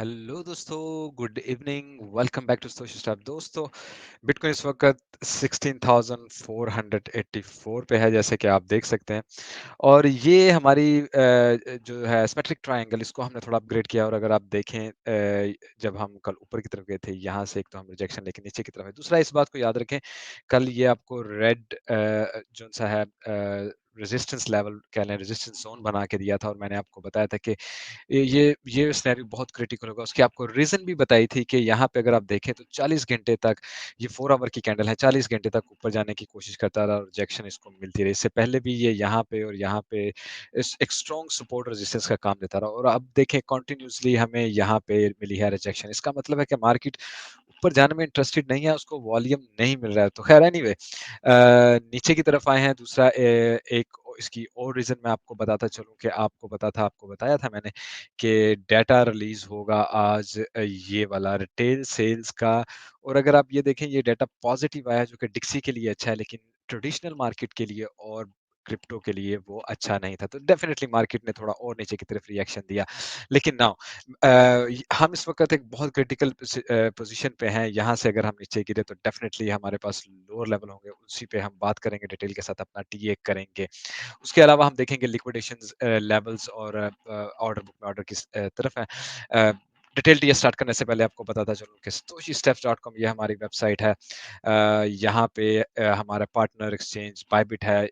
Hello दोस्तों, good evening, welcome back to social stop. दोस्तों, bitcoin इस वक्त 16,484 पे है, जैसे कि आप देख सकते हैं। और ये हमारी जो है सिमेट्रिक ट्रायंगल, इसको हमने थोड़ा अपग्रेड किया। और अगर आप देखें, जब हम कल ऊपर की तरफ गए थे, यहाँ से एक तो हम रिजेक्शन लेके नीचे की तरफ है। दूसरा, इस बात को याद रखें, कल ये आपको रेड जो सा है रेजिस्टेंस लेवल कह लें, रेजिस्टेंस जोन बना के दिया था। और मैंने आपको बताया था कि ये सिनेरियो बहुत क्रिटिकल होगा। उसकी आपको रीज़न भी बताई थी कि यहाँ पे अगर आप देखें तो 40 घंटे तक, ये 4 आवर की कैंडल है, 40 घंटे तक ऊपर जाने की कोशिश करता रहा और रिजेक्शन इसको मिलती रही। इससे पहले भी ये यहाँ पे और यहाँ पे एक स्ट्रॉन्ग सपोर्ट रेजिस्टेंस का काम देता रहा। और अब देखें, कंटिन्यूअसली हमें यहाँ पे मिली है रिजेक्शन। इसका मतलब है कि मार्केट ऊपर जाने में इंटरेस्टेड नहीं है, उसको वॉल्यूम नहीं मिल रहा है। तो खैर, एनीवे नीचे की तरफ आए हैं। दूसरा एक इसकी और रीज़न मैं आपको बताता चलूँ कि आपको बताया था मैंने कि डाटा रिलीज़ होगा आज, ये वाला रिटेल सेल्स का। और अगर आप ये देखें, ये डाटा पॉजिटिव आया, जो कि डिक्सी के लिए अच्छा है, लेकिन ट्रेडिशनल मार्केट के लिए और क्रिप्टो के लिए वो अच्छा नहीं था। तो डेफिनेटली मार्केट ने थोड़ा और नीचे की तरफ रिएक्शन दिया। लेकिन नाउ हम इस वक्त एक बहुत क्रिटिकल पोजीशन पे हैं। यहाँ से अगर हम नीचे गिरे तो डेफिनेटली हमारे पास लोअर लेवल होंगे, उसी पे हम बात करेंगे, डिटेल के साथ अपना टी एक करेंगे। उसके अलावा हम देखेंगे लिक्विडेशंस लेवल्स और ऑर्डर बुक में ऑर्डर किस तरफ है। डिटेल टी स्टार्ट करने से पहले आपको बताता चलूँ कि stoichsteps.com ये हमारी वेबसाइट है। यहाँ पे हमारा पार्टनर एक्सचेंज बायबिट है।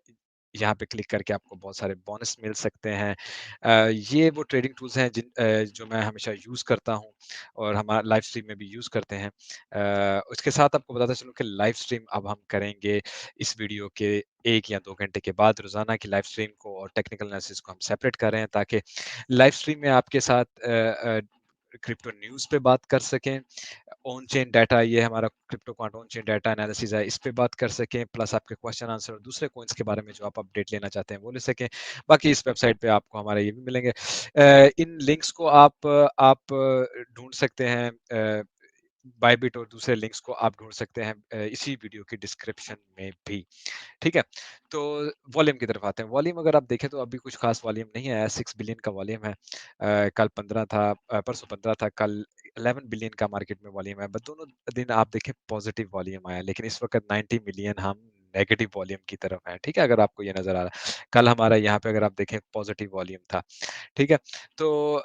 यहाँ पे क्लिक करके आपको बहुत सारे बोनस मिल सकते हैं। ये वो ट्रेडिंग टूल्स हैं जो मैं हमेशा यूज़ करता हूँ और हमारा लाइव स्ट्रीम में भी यूज़ करते हैं। उसके साथ आपको बताता चलूँ कि लाइव स्ट्रीम अब हम करेंगे इस वीडियो के 1 या 2 घंटे के बाद। रोज़ाना की लाइव स्ट्रीम को और टेक्निकल एनालिसिस को हम सेपरेट कर रहे हैं, ताकि लाइव स्ट्रीम में आपके साथ क्रिप्टो न्यूज़ पे बात कर सकें। ऑन चेन डाटा, ये हमारा crypto quant on chain data analysis है, इस पे बात कर सकें। प्लस आपके क्वेश्चन आंसर और दूसरे कॉइन्स के बारे में जो आप अपडेट लेना चाहते हैं वो ले सकें। बाकी इस वेबसाइट पे आपको हमारे ये भी मिलेंगे। इन लिंक्स को आप ढूंढ सकते हैं। बायबिट और दूसरे लिंक्स को आप ढूंढ सकते हैं इसी वीडियो की डिस्क्रिप्शन में भी। ठीक है, तो वॉल्यूम की तरफ आते हैं। वॉल्यूम अगर आप देखें तो अभी कुछ खास वॉल्यूम नहीं आया। 6 बिलियन का वॉल्यूम है। कल 15 था, परसों 15 था, कल 11 बिलियन का मार्केट में वॉल्यूम है। बट दोनों दिन आप देखें पॉजिटिव वॉल्यूम आया, लेकिन इस वक्त 90 मिलियन हम नेगेटिव वॉल्यूम की तरफ है। ठीक है, अगर आपको ये नजर आ रहा है, कल हमारा यहाँ पे अगर आप देखें पॉजिटिव वॉल्यूम था। ठीक है, तो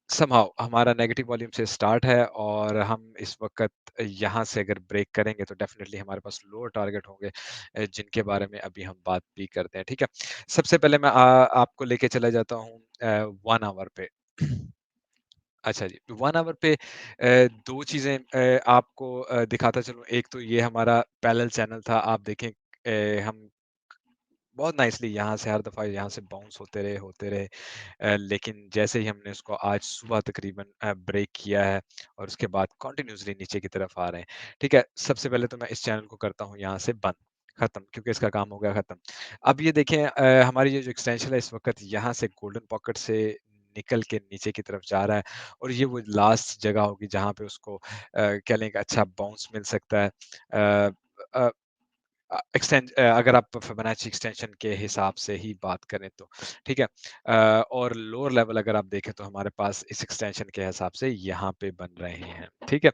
समहाउ हमारा नेगेटिव वॉल्यूम से स्टार्ट है और हम इस वक्त यहाँ से अगर ब्रेक करेंगे तो डेफिनेटली हमारे पास लोअर टारगेट होंगे, जिनके बारे में अभी हम बात भी करते हैं। ठीक है, सबसे पहले मैं आपको लेके चला जाता हूँ 1 आवर पे। अच्छा जी, 1 आवर पे 2 चीज़ें आपको दिखाता चलूँ। एक तो ये हमारा पैरेलल चैनल था, आप देखें हम बहुत नाइसली यहाँ से हर दफ़ा यहाँ से बाउंस होते रहे। लेकिन जैसे ही हमने उसको आज सुबह तकरीबन ब्रेक किया है और उसके बाद कंटिन्यूअसली नीचे की तरफ आ रहे हैं। ठीक है, सबसे पहले तो मैं इस चैनल को करता हूँ यहाँ से बंद, खत्म, क्योंकि इसका काम हो गया खत्म। अब ये देखें, हमारी ये जो एक्सटेंशन है इस वक्त यहाँ से गोल्डन पॉकेट से निकल के नीचे की तरफ जा रहा है। और ये वो लास्ट जगह होगी जहाँ पे उसको कह लें कि अच्छा बाउंस मिल सकता है। अ, अ, अगर आप फिबोनाची एक्सटेंशन के हिसाब से ही बात करें तो। ठीक है, और लोअर लेवल अगर आप देखें तो हमारे पास इस एक्सटेंशन के हिसाब से यहाँ पे बन रहे हैं। ठीक है,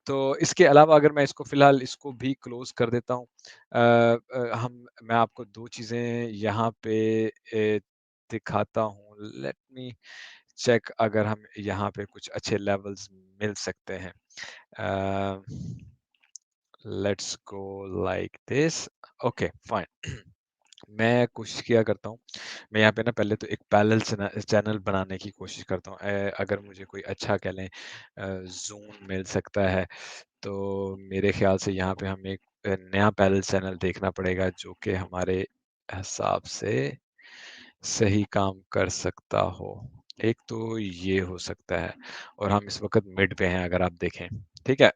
तो इसके अलावा अगर मैं इसको फिलहाल इसको भी क्लोज कर देता हूँ। हम मैं आपको 2 चीज़ें यहाँ पे दिखाता हूँ। लेट मी चेक अगर हम यहाँ पे कुछ अच्छे लेवल्स मिल सकते हैं। Let's go like this. Okay, fine. मैं कोशिश किया करता हूँ, मैं यहाँ पे ना पहले तो एक पैरेलल चैनल बनाने की कोशिश करता हूँ। अगर मुझे कोई अच्छा कह लें ज़ोन मिल सकता है, तो मेरे ख़्याल से यहाँ पे हमें एक नया पैरेलल चैनल देखना पड़ेगा, जो कि हमारे हिसाब से सही काम कर सकता हो। एक तो ये हो सकता है, और हम इस वक़्त मिड पे हैं अगर आप देखें, ठीक है?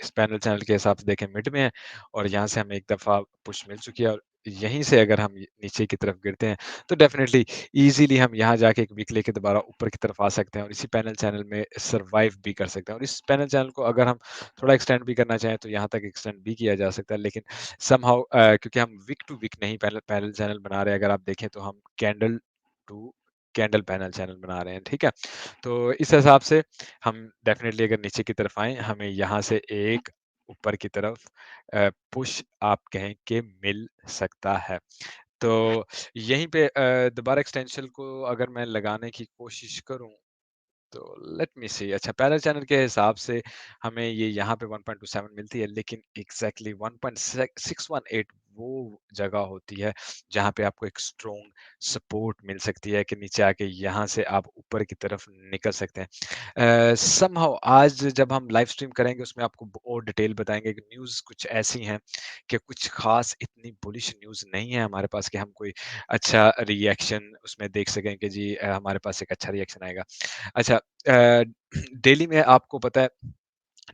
इस पैरेलल चैनल के हिसाब से देखें मिड में है, और यहाँ से हमें एक दफ़ा पुश मिल चुकी है। और यहीं से अगर हम नीचे की तरफ गिरते हैं, तो डेफ़िनेटली ईज़िली हम यहाँ जाके एक वीक लेके दोबारा ऊपर की तरफ आ सकते हैं और इसी पैरेलल चैनल में सर्वाइव भी कर सकते हैं। और इस पैरेलल चैनल को अगर हम थोड़ा एक्सटेंड भी करना चाहें, तो यहाँ तक एक्सटेंड भी किया जा सकता है। लेकिन समहाउ क्योंकि हम वीक टू वीक नहीं पैरेलल पैरेलल चैनल बना रहे हैं, अगर आप देखें तो हम candle to candle panel channel बना रहे हैं, ठीक है? तो इस हिसाब से हम डेफ़िनेटली अगर नीचे की तरफ आएँ, हमें यहाँ से एक ऊपर की तरफ पुश आप कहें कि मिल सकता है। तो यहीं पे दोबारा एक्सटेंशन को अगर मैं लगाने की कोशिश करूँ तो लेट मी सी अच्छा पैरेलल चैनल के हिसाब से हमें ये यहाँ पे 1.27 मिलती है लेकिन एग्जैक्टली 1.618 वो जगह होती है जहाँ पे आपको एक स्ट्रॉन्ग सपोर्ट मिल सकती है कि नीचे आके यहाँ से आप ऊपर की तरफ निकल सकते हैं समहाउ आज जब हम लाइव स्ट्रीम करेंगे उसमें आपको और डिटेल बताएंगे कि न्यूज़ कुछ ऐसी हैं कि कुछ खास इतनी बुलिश न्यूज़ नहीं है हमारे पास कि हम कोई अच्छा रिएक्शन उसमें देख सकें कि जी हमारे पास एक अच्छा रिएक्शन आएगा अच्छा डेली में आपको पता है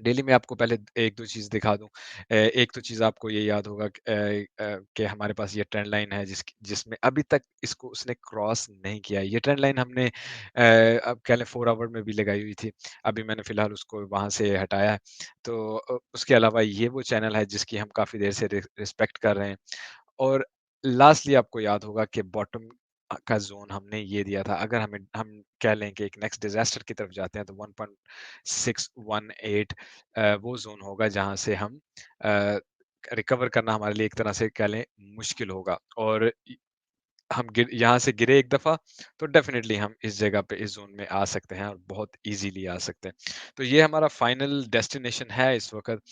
डेली में आपको पहले 1-2 चीज़ दिखा दूँ। एक तो चीज़ आपको ये याद होगा कि हमारे पास ये ट्रेंड लाइन है जिसमें अभी तक इसको उसने क्रॉस नहीं किया है। ये ट्रेंड लाइन हमने अब कह लें 4 आवर में भी लगाई हुई थी। अभी मैंने फ़िलहाल उसको वहाँ से हटाया है। तो उसके अलावा ये वो चैनल है जिसकी हम काफ़ी देर से रिस्पेक्ट कर रहे हैं। और लास्टली आपको याद होगा कि बॉटम का ज़ोन हमने ये दिया था। अगर हम कह लें कि एक नेक्स्ट डिज़ास्टर की तरफ जाते हैं तो 1.618 वो ज़ोन होगा जहाँ से हम अ, रिकवर करना हमारे लिए एक तरह से कह लें मुश्किल होगा और हम यहाँ से गिरे एक दफ़ा तो डेफ़िनेटली हम इस जगह पे इस ज़ोन में आ सकते हैं और बहुत ईज़िली आ सकते हैं। तो ये हमारा फाइनल डेस्टिनेशन है इस वक़्त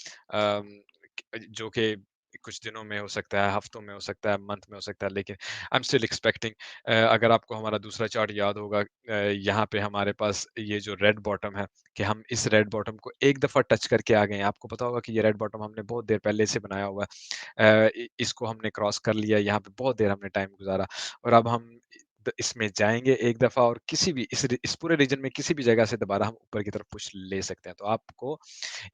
जो कि कुछ दिनों में हो सकता है, हफ्तों में हो सकता है, मंथ में हो सकता है लेकिन आई एम स्टिल एक्सपेक्टिंग अगर आपको हमारा दूसरा चार्ट याद होगा यहाँ पे हमारे पास ये जो रेड बॉटम है कि हम इस रेड बॉटम को एक दफ़ा टच करके आ गए हैं। आपको पता होगा कि ये रेड बॉटम हमने बहुत देर पहले से बनाया हुआ है। इसको हमने क्रॉस कर लिया, यहाँ पे बहुत देर हमने टाइम गुज़ारा और अब हम इसमें जाएँगे एक दफ़ा और किसी भी इस पूरे रीजन में किसी भी जगह से दोबारा हम ऊपर की तरफ पुश ले सकते हैं। तो आपको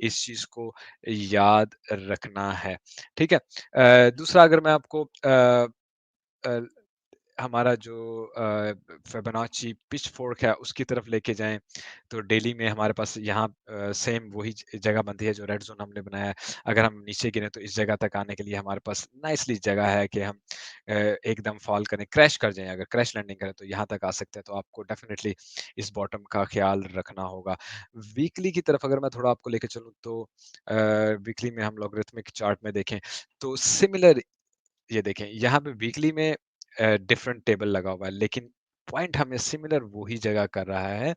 इस चीज़ को याद रखना है, ठीक है? दूसरा अगर मैं आपको अ, हमारा जो फिबोनाची पिचफोर्क है उसकी तरफ लेके जाएँ, तो डेली में हमारे पास यहाँ सेम वही जगह बनती है जो रेड ज़ोन हमने बनाया है। अगर हम नीचे गिरे तो इस जगह तक आने के लिए हमारे पास नाइसली जगह है कि हम एकदम फ़ॉल करें, क्रैश कर जाएँ अगर क्रैश लैंडिंग करें तो यहाँ तक आ सकते हैं। तो आपको डेफ़िनेटली इस बॉटम का ख़्याल रखना होगा। वीकली की तरफ अगर मैं थोड़ा आपको लेके चलूँ तो वीकली में हम लॉगरिथमिक चार्ट में देखें तो सिमिलर ये देखें, यहाँ पे वीकली में डिफरेंट टेबल लगा हुआ है, लेकिन पॉइंट हमें सिमिलर वही जगह कर रहा है,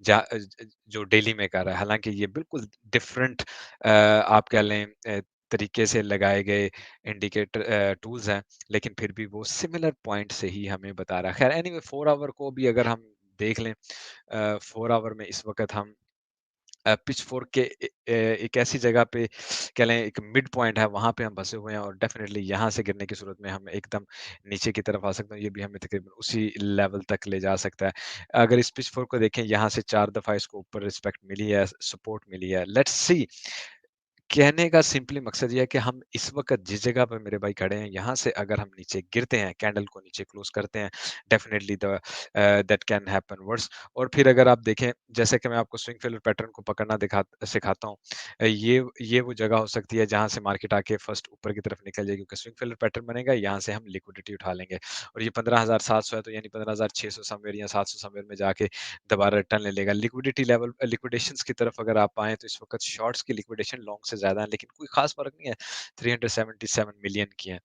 जो डेली में कर रहा है। हालाँकि ये बिल्कुल डिफरेंट आप कह लें तरीके से लगाए गए इंडिकेटर टूल्स हैं, लेकिन फिर भी वो सिमिलर पॉइंट से ही हमें बता रहा है। ख़ैर एनीवे 4 आवर को भी अगर हम देख लें 4 आवर में इस वक़्त हम पिचफोर्क के एक ऐसी जगह पे कह लें एक मिड पॉइंट है, वहाँ पे हम फँसे हुए हैं और डेफ़िनेटली यहाँ से गिरने की सूरत में हम एकदम नीचे की तरफ आ सकते हैं। ये भी हमें तकरीबन उसी लेवल तक ले जा सकता है। अगर इस पिचफोर्क को देखें, यहाँ से 4 दफ़ा इसको ऊपर रिस्पेक्ट मिली है, सपोर्ट मिली है। लेट्स सी कहने का सिंपली मकसद ये है कि हम इस वक़्त जिस जगह पे मेरे भाई खड़े हैं, यहाँ से अगर हम नीचे गिरते हैं, कैंडल को नीचे क्लोज़ करते हैं, definitely that can happen worse और फिर अगर आप देखें, जैसे कि मैं आपको स्विंग फेलियर पैटर्न को पकड़ना सिखाता हूँ। ये वो जगह हो सकती है जहाँ से मार्केट आके फर्स्ट ऊपर की तरफ निकल जाएगी क्योंकि स्विंग फेलियर पैटर्न बनेगा, यहाँ से हम लिक्विडिटी उठा लेंगे और ये 15,700 है, तो यानी 15,600 समवेयर या 700 समवेयर में जाके दोबारा रिटर्न ले लेगा। लिक्विडिटी लेवल लिक्विडेशंस की तरफ अगर आप आएँ तो इस वक़्त शॉर्ट्स की लिक्विडेशन लॉन्ग से ज़्यादा है, लेकिन कोई ख़ास फ़र्क नहीं है, 377 मिलियन की है।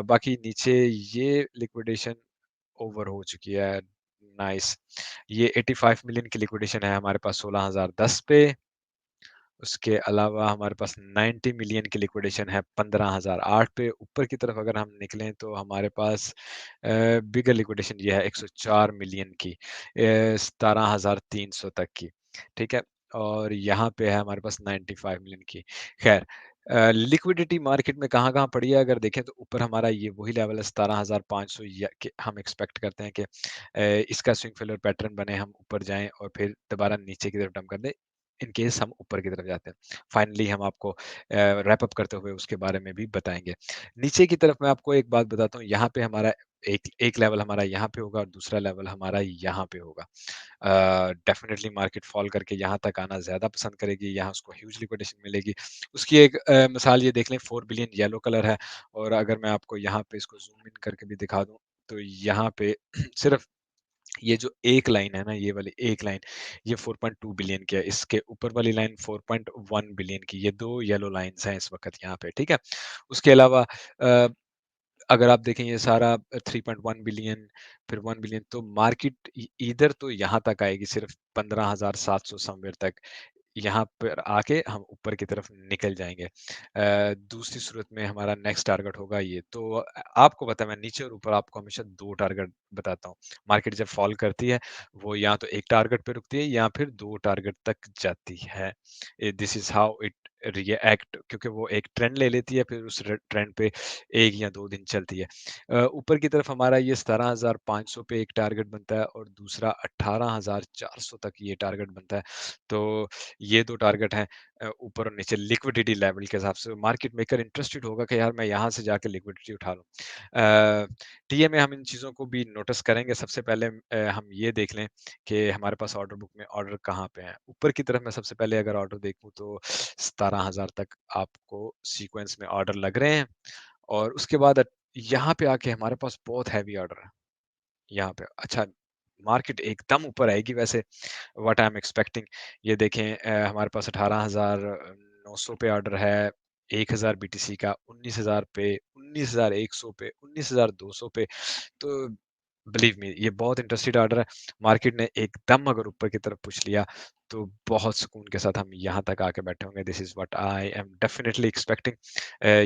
बाकी नीचे ये लिक्विडेशन ओवर हो चुकी है, नाइस। ये 85 मिलियन की लिक्विडेशन है हमारे पास 16,010 पे। उसके अलावा हमारे पास 90 मिलियन की लिक्विडेशन है 15,008 पे। ऊपर की तरफ अगर हम निकलें तो हमारे पास बिगर लिक्विडेशन ये है 104 मिलियन की 17,300 तक की, ठीक है? और यहाँ पे है हमारे पास 95 मिलियन की। ख़ैर लिक्विडिटी मार्केट में कहाँ-कहाँ पड़ी है अगर देखें तो ऊपर हमारा ये वही लेवल है 17,500 या कि हम एक्सपेक्ट करते हैं कि इसका स्विंग फेलियर पैटर्न बने, हम ऊपर जाएँ और फिर दोबारा नीचे की तरफ डंप कर दें। इन केस हम ऊपर की तरफ जाते हैं। फाइनली हम आपको रैप अप करते हुए उसके बारे में भी बताएँगे। नीचे की तरफ मैं आपको एक बात बताता हूँ, यहाँ पे हमारा एक एक लेवल हमारा यहाँ पे होगा और दूसरा लेवल हमारा यहाँ पे होगा। डेफ़िनिटली मार्केट फ़ॉल करके यहाँ तक आना ज़्यादा पसंद करेगी, यहाँ उसको ह्यूज लिक्विडेशन मिलेगी। उसकी एक मिसाल ये देख लें 4 बिलियन येलो कलर है और अगर मैं आपको यहाँ पे इसको ज़ूम इन करके भी दिखा दूँ, तो यहाँ पे सिर्फ़ ये जो एक लाइन है ना, ये वाली एक लाइन, ये 4.2 बिलियन की है। इसके ऊपर वाली लाइन 4.1 बिलियन की, ये 2 येलो लाइन्स हैं इस वक़्त यहाँ पे, ठीक है? उसके अलावा अ, अगर आप देखें ये सारा 3.1 बिलियन, फिर 1 बिलियन, तो मार्केट ईदर तो यहाँ तक आएगी सिर्फ़ 15,700 समवेयर तक। यहाँ पर आके हम ऊपर की तरफ निकल जाएँगे। दूसरी सूरत में हमारा नेक्स्ट टारगेट होगा ये। तो आपको पता है मैं नीचे और ऊपर आपको हमेशा 2 टारगेट बताता हूँ। मार्केट जब फ़ॉल करती है, वो या तो 1 टारगेट पे रुकती है या फिर 2 टारगेट तक जाती है। This is how it react, क्योंकि वो एक ट्रेंड ले लेती है, फिर उस ट्रेंड पे 1 या 2 दिन चलती है। ऊपर की तरफ हमारा ये 17,500 पे एक टारगेट बनता है और दूसरा 18,400 तक ये टारगेट बनता है। तो ये 2 टारगेट हैं ऊपर और नीचे लिक्विडिटी लेवल के हिसाब से। मार्केट मेकर इंटरेस्टेड होगा कि यार मैं यहाँ से जाके लिक्विडिटी उठा लूँ। टीए में हम इन चीज़ों को भी नोटिस करेंगे। सबसे पहले हम ये देख लें कि हमारे पास ऑर्डर बुक में ऑर्डर कहाँ पे हैं। ऊपर की तरफ मैं सबसे पहले अगर ऑर्डर देखूँ तो 17,000 तक आपको सीक्वेंस में ऑर्डर लग रहे हैं और उसके बाद यहाँ पे आके हमारे पास बहुत हेवी ऑर्डर है। यहाँ पे अच्छा, मार्केट एकदम ऊपर आएगी वैसे, व्हाट आई एम एक्सपेक्टिंग। ये देखें हमारे पास 18,900 पे ऑर्डर है, 1,000 बीटीसी का, 19,000 पे, 19,100 पे, 19,200 पे। तो बिलीव मी ये बहुत इंटरेस्टेड ऑर्डर है। मार्केट ने एकदम अगर ऊपर की तरफ पुश लिया, तो बहुत सुकून के साथ हम यहाँ तक आके बैठे होंगे। This is what I am definitely expecting.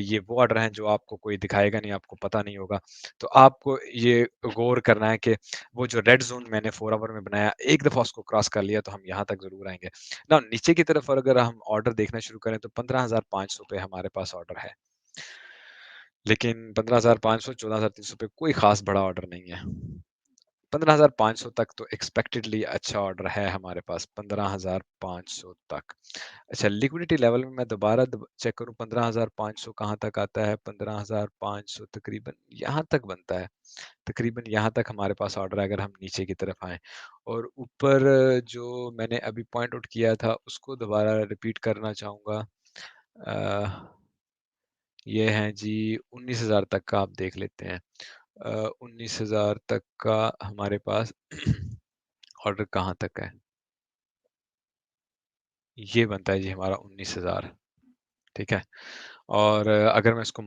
ये वो ऑर्डर हैं जो आपको कोई दिखाएगा नहीं, आपको पता नहीं होगा। तो आपको ये गौर करना है कि वो जो रेड ज़ोन मैंने 4 आवर में बनाया, एक दफ़ा उसको क्रॉस कर लिया तो हम यहाँ तक ज़रूर आएँगे। नाउ नीचे की तरफ और अगर हम ऑर्डर देखना शुरू करें तो 15,500 पे हमारे पास ऑर्डर है। लेकिन 15,500 14,300 पे कोई ख़ास बड़ा ऑर्डर नहीं है। 15,500 तक तो एक्सपेक्टेडली अच्छा ऑर्डर है हमारे पास, 15,500 तक। अच्छा, लिक्विडिटी लेवल में मैं दोबारा चेक करूँ 15,500 कहाँ तक आता है? 15,500 तकरीबन यहाँ तक बनता है। तकरीबन यहाँ तक हमारे पास ऑर्डर है अगर हम नीचे की तरफ आएँ। और ऊपर जो मैंने अभी पॉइंट आउट किया था उसको दोबारा रिपीट करना चाहूँगा। अ, ये हैं जी 19,000 तक का आप देख लेते हैं। 19,000 तक का हमारे पास ऑर्डर कहाँ तक है? ये बनता है जी हमारा 19,000, ठीक है? और अगर मैं इसको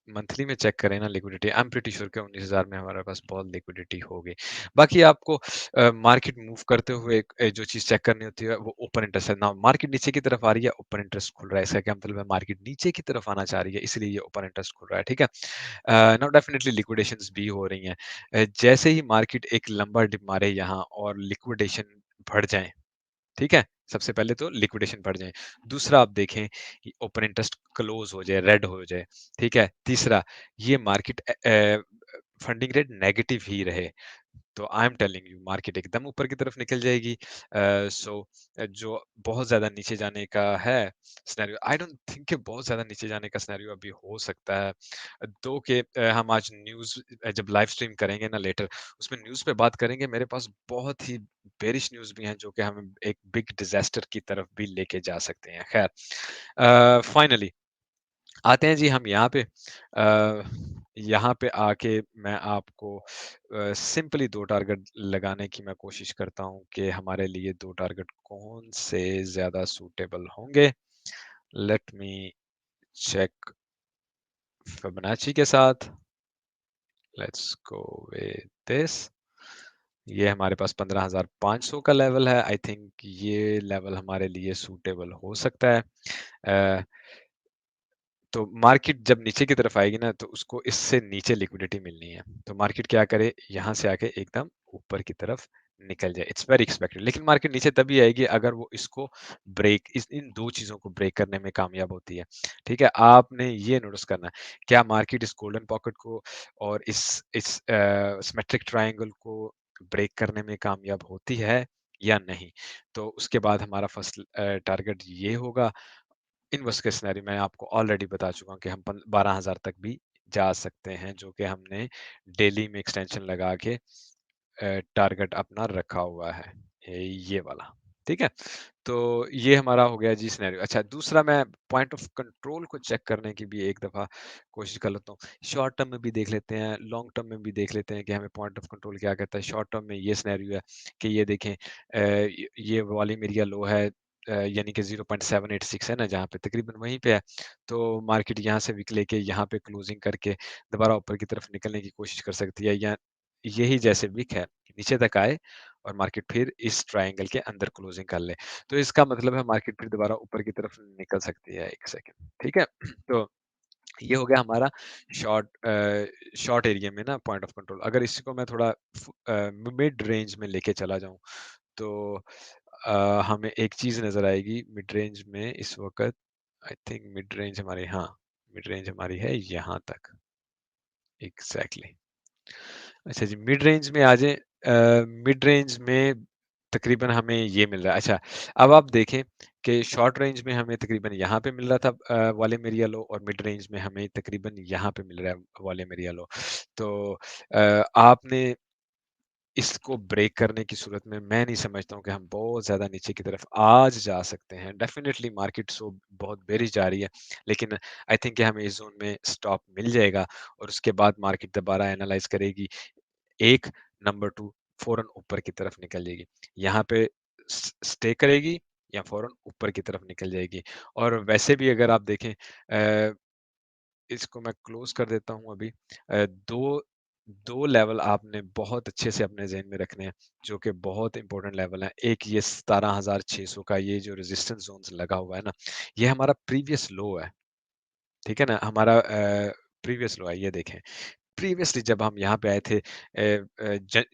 मंथली में चेक करें ना liquidity, I am pretty sure कि 19,000 में हमारे पास बहुत लिक्विडिटी होगी। बाकी आपको मार्केट मूव करते हुए जो चीज़ चेक करनी होती है वो ओपन इंटरेस्ट है। नाउ मार्केट नीचे की तरफ आ रही है, ओपन इंटरेस्ट खुल रहा है। इसका क्या मतलब है? मार्केट नीचे की तरफ आना चाह रही है, इसलिए ये ओपन इंटरेस्ट खुल रहा है, ठीक है? नाउ डेफिनिटली लिक्विडेशंस भी हो रही हैं। जैसे ही मार्केट एक लंबा डिप मारे यहाँ और लिक्विडेशन बढ़ जाएँ, ठीक है? सबसे पहले तो लिक्विडेशन बढ़ जाए। दूसरा आप देखें कि ओपन इंटरेस्ट क्लोज़ हो जाए, रेड हो जाए, ठीक है? तीसरा ये मार्केट फंडिंग रेट नेगेटिव ही रहे। तो I am telling you market एकदम ऊपर की तरफ निकल जाएगी। सो जो बहुत ज़्यादा नीचे जाने का है सिनेरियो, आई डोंट थिंक कि बहुत ज़्यादा नीचे जाने का सिनेरियो अभी हो सकता है। दो कि हम आज न्यूज़ जब लाइव स्ट्रीम करेंगे ना लेटर, उसमें न्यूज़ पे बात करेंगे, मेरे पास बहुत ही बेयरिश न्यूज़ भी हैं जो कि हमें एक बिग डिज़ास्टर की तरफ भी लेके जा सकते हैं। ख़ैर फाइनली आते हैं जी हम यहाँ पे। यहाँ पे आके मैं आपको सिंपली 2 टारगेट लगाने की मैं कोशिश करता हूँ कि हमारे लिए 2 टारगेट कौन से ज़्यादा सूटेबल होंगे। लेट मी चेक फिबोनाची के साथ। Let's go with this. ये हमारे पास 15,500 का लेवल है। आई थिंक ये लेवल हमारे लिए सूटेबल हो सकता है। अ तो मार्केट जब नीचे की तरफ आएगी ना, तो उसको इससे नीचे लिक्विडिटी मिलनी है। तो मार्केट क्या करे, यहाँ से आके एकदम ऊपर की तरफ निकल जाए। It's very expected. लेकिन मार्केट नीचे तभी आएगी अगर वो इसको ब्रेक इस इन 2 चीज़ों को ब्रेक करने में कामयाब होती है। ठीक है? आपने ये नोटिस करना है, क्या मार्केट इस गोल्डन पॉकेट को और इस सिमेट्रिक ट्रायंगल को ब्रेक करने में कामयाब होती है या नहीं? तो उसके बाद हमारा फर्स्ट टारगेट ये होगा। इन वर्स्ट केस सिनेरियो मैं आपको ऑलरेडी बता चुका हूँ कि हम 12,000 तक भी जा सकते हैं, जो कि हमने डेली में एक्सटेंशन लगा के टारगेट अपना रखा हुआ है। ये वाला। ठीक है? तो ये हमारा हो गया जी सिनेरियो। अच्छा, दूसरा मैं पॉइंट ऑफ कंट्रोल को चेक करने की भी एक दफ़ा कोशिश कर लेता हूँ। शॉर्ट टर्म में भी देख लेते हैं, लॉन्ग टर्म में भी देख लेते हैं कि हमें पॉइंट ऑफ कंट्रोल क्या कहता है। शॉर्ट टर्म में ये सिनेरियो है कि ये देखें, ये वॉल्यूम एरिया लो है, यानी कि 0.786 है ना, जहाँ पे तकरीबन वहीं पे है। तो मार्केट यहाँ से विक लेके यहाँ पे क्लोजिंग करके दोबारा ऊपर की तरफ निकलने की कोशिश कर सकती है, या यही जैसे विक है, नीचे तक आए और मार्केट फिर इस ट्रायंगल के अंदर क्लोजिंग कर ले। तो इसका मतलब है मार्केट फिर दोबारा ऊपर की तरफ निकल सकती है। 1 सेकंड, ठीक है? तो ये हो गया हमारा शॉर्ट एरिया में ना पॉइंट ऑफ कंट्रोल। अगर इसको मैं थोड़ा मिड रेंज में लेके चला जाऊँ, तो हमें एक चीज़ नज़र आएगी मिड रेंज में इस वक़्त। आई थिंक मिड रेंज हमारी, हाँ, मिड रेंज हमारी है यहाँ तक। एग्ज़ैक्टली। अच्छा जी, मिड रेंज में आ जाएँ। मिड रेंज में तकरीबन हमें ये मिल रहा है। अच्छा, अब आप देखें कि शॉर्ट रेंज में हमें तकरीबन यहाँ पे मिल रहा था वॉल्यूम एरिया लो, और मिड रेंज में हमें तकरीबन यहाँ पे मिल रहा है वॉल्यूम एरिया लो। तो आपने इसको ब्रेक करने की सूरत में मैं नहीं समझता हूँ कि हम बहुत ज़्यादा नीचे की तरफ आज जा सकते हैं। डेफ़िनिटली मार्केट सो बहुत बेरिश जा रही है, लेकिन आई थिंक कि हमें इस ज़ोन में स्टॉप मिल जाएगा और उसके बाद मार्केट दोबारा एनालाइज़ करेगी। 1 नंबर 2 फ़ौरन ऊपर की तरफ निकल जाएगी। यहाँ पे स्टे करेगी या फ़ौरन ऊपर की तरफ निकल जाएगी। और वैसे भी अगर आप देखें, इसको मैं क्लोज़ कर देता हूँ अभी। 2 लेवल आपने बहुत अच्छे से अपने ज़हन में रखने हैं, जो कि बहुत इंपॉर्टेंट लेवल हैं। एक ये 17,600 का ये जो रेजिस्टेंस ज़ोन्स लगा हुआ है ना, ये हमारा प्रीवियस लो है, ठीक है ना? हमारा प्रीवियस लो है, ये देखें। प्रीवियसली जब हम यहाँ पे आए थे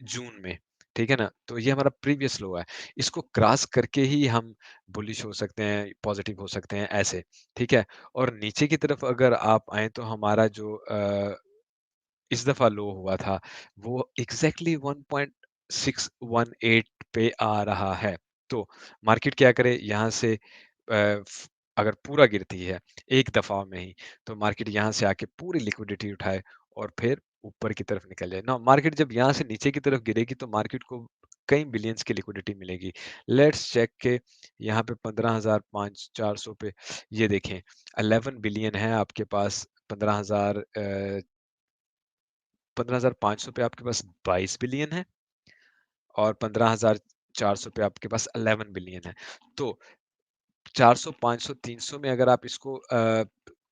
जून में, ठीक है ना? तो ये हमारा प्रीवियस लो है। इसको क्रॉस करके ही हम बुलिश हो सकते हैं, पॉजिटिव हो सकते हैं, ऐसे, ठीक है? और नीचे की तरफ अगर आप आएँ तो हमारा जो इस दफ़ा लो हुआ था, वो एग्ज़ैक्टली 1.618 पे आ रहा है। तो मार्केट क्या करे यहाँ से, अगर पूरा गिरती है एक दफ़ा में ही, तो मार्केट यहाँ से आके पूरी लिक्विडिटी उठाए और फिर ऊपर की तरफ निकल जाए। ना मार्केट जब यहाँ से नीचे की तरफ गिरेगी तो मार्केट को कई बिलियंस की लिक्विडिटी मिलेगी। लेट्स चेक के यहाँ पे 15,400 पे ये देखें, 11 बिलियन है आपके पास। 15,500 पे आपके पास 22 बिलियन है और 15,400 पे आपके पास 11 बिलियन है। तो 400, 500, 300 में अगर आप इसको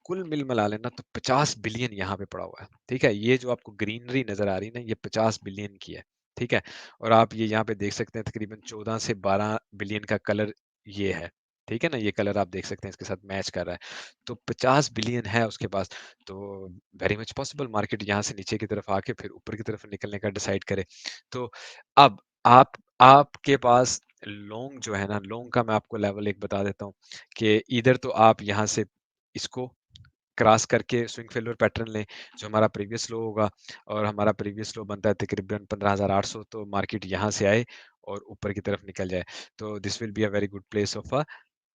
कुल मिला लेना तो 50 बिलियन यहाँ पे पड़ा हुआ है, ठीक है? ये जो आपको ग्रीनरी नज़र आ रही है ना, ये 50 बिलियन की है, ठीक है? और आप ये यहाँ पे देख सकते हैं तकरीबन 14 से 12 बिलियन का कलर ये है, ठीक है ना? ये कलर आप देख सकते हैं इसके साथ मैच कर रहा है। तो 50 बिलियन है उसके पास, तो वेरी मच पॉसिबल मार्केट यहाँ से नीचे की तरफ आके फिर ऊपर की तरफ निकलने का डिसाइड करे। तो अब आपके पास लॉन्ग जो है ना, लॉन्ग का मैं आपको लेवल एक बता देता हूँ कि ईदर तो आप यहाँ से इसको क्रॉस करके स्विंग फेल्योर पैटर्न लें, जो हमारा प्रीवियस लो होगा, और हमारा प्रीवियस लो बनता है तकरीबन 15,800, तो मार्केट यहाँ से आए और ऊपर की तरफ निकल जाए। तो this will be a very good place of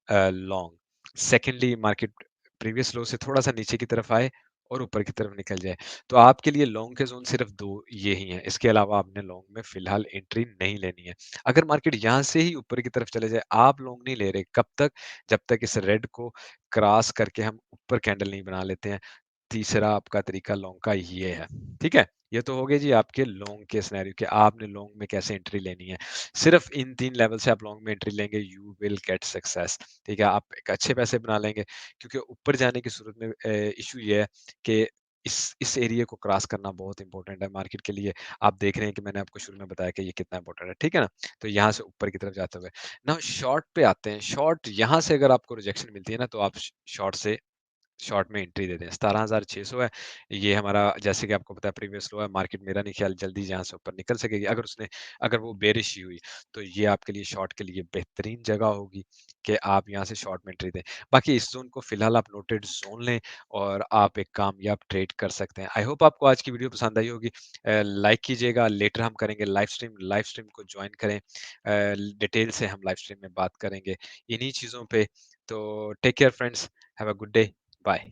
long. Secondly market previous लो से थोड़ा-सा नीचे की तरफ आए और ऊपर की तरफ निकल जाए। तो आपके लिए लॉन्ग के ज़ोन सिर्फ़ 2 ये ही हैं, इसके अलावा आपने लॉन्ग में फ़िलहाल एंट्री नहीं लेनी है। अगर मार्केट यहाँ से ही ऊपर की तरफ चले जाए, आप लॉन्ग नहीं ले रहे, कब तक? जब तक इस रेड को क्रॉस करके हम ऊपर कैंडल नहीं बना लेते हैं। तीसरा आपका तरीका लॉन्ग का ये है, ठीक है? ये तो हो गए जी आपके लॉन्ग के सिनेरियो कि आपने लॉन्ग में कैसे एंट्री लेनी है। सिर्फ़ इन 3 लेवल से आप लॉन्ग में एंट्री लेंगे, यू विल गेट सक्सेस, ठीक है? आप एक अच्छे पैसे बना लेंगे, क्योंकि ऊपर जाने की सूरत में इश्यू ये है कि इस एरिया को क्रॉस करना बहुत इंपॉर्टेंट है मार्केट के लिए। आप देख रहे हैं कि मैंने आपको शुरू में बताया कि ये कितना इंपॉर्टेंट है, ठीक है ना? तो यहाँ से ऊपर की तरफ जाते हुए। नाउ शॉर्ट पे आते हैं। शॉर्ट यहाँ से अगर आपको रिजेक्शन मिलती है ना, तो आप शॉर्ट में एंट्री दे दें। 17,600 है, ये हमारा जैसे कि आपको पता है प्रीवियस लो है, मार्केट मेरा नहीं ख्याल जल्दी यहाँ से ऊपर निकल सकेगी। अगर वो बेरिश ही हुई, तो ये आपके लिए शॉर्ट के लिए बेहतरीन जगह होगी कि आप यहाँ से शॉर्ट में एंट्री दें। बाकी इस ज़ोन को फिलहाल आप नोटेड ज़ोन लें और आप एक कामयाब ट्रेड कर सकते हैं। आई होप आपको आज की वीडियो पसंद आई होगी। लाइक कीजिएगा, लेटर हम करेंगे लाइव स्ट्रीम को जॉइन करें। डिटेल से हम लाइव स्ट्रीम में बात करेंगे इन्हीं चीज़ों पे। तो take care friends, have a good day, bye.